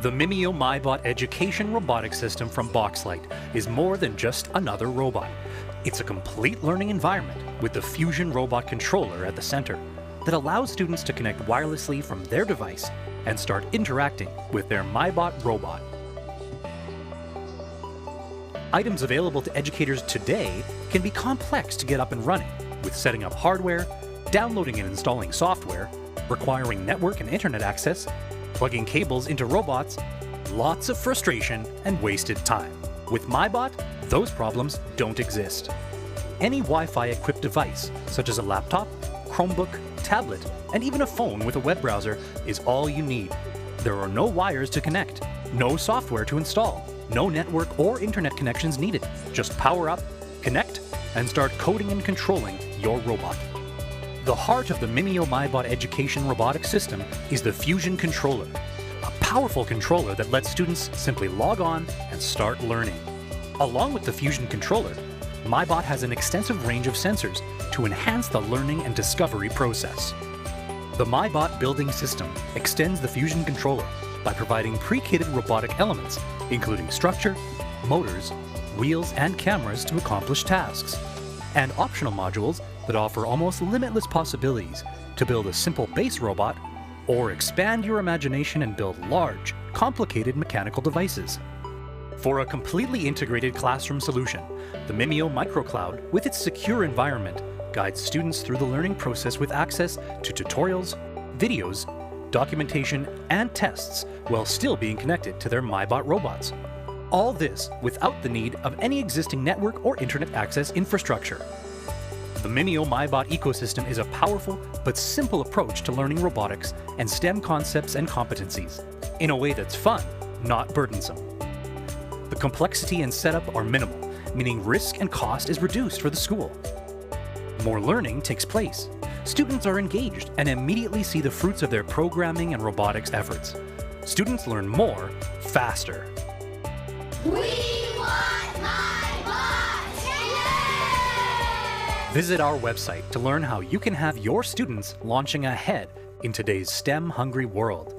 The Mimio MyBot Education Robotic System from Boxlight is more than just another robot. It's a complete learning environment with the Fusion Robot Controller at the center that allows students to connect wirelessly from their device and start interacting with their MyBot robot. Items available to educators today can be complex to get up and running, with setting up hardware, downloading and installing software, requiring network and internet access, plugging cables into robots, lots of frustration and wasted time. With MyBot, those problems don't exist. Any Wi-Fi equipped device, such as a laptop, Chromebook, tablet, and even a phone with a web browser is all you need. There are no wires to connect, no software to install, no network or internet connections needed. Just power up, connect, and start coding and controlling your robot. The heart of the Mimio MyBot Education Robotic System is the Fusion Controller, a powerful controller that lets students simply log on and start learning. Along with the Fusion Controller, MyBot has an extensive range of sensors to enhance the learning and discovery process. The MyBot building system extends the Fusion Controller by providing pre-kitted robotic elements, including structure, motors, wheels, and cameras to accomplish tasks, and optional modules that offer almost limitless possibilities to build a simple base robot or expand your imagination and build large, complicated mechanical devices. For a completely integrated classroom solution, the Mimio MicroCloud, with its secure environment, guides students through the learning process with access to tutorials, videos, documentation, and tests while still being connected to their MyBot robots. All this without the need of any existing network or internet access infrastructure. The Mimio MyBot ecosystem is a powerful but simple approach to learning robotics and STEM concepts and competencies in a way that's fun, not burdensome. The complexity and setup are minimal, meaning risk and cost is reduced for the school. More learning takes place. Students are engaged and immediately see the fruits of their programming and robotics efforts. Students learn more, faster. We want MyBot! Yay! Visit our website to learn how you can have your students launching ahead in today's STEM-hungry world.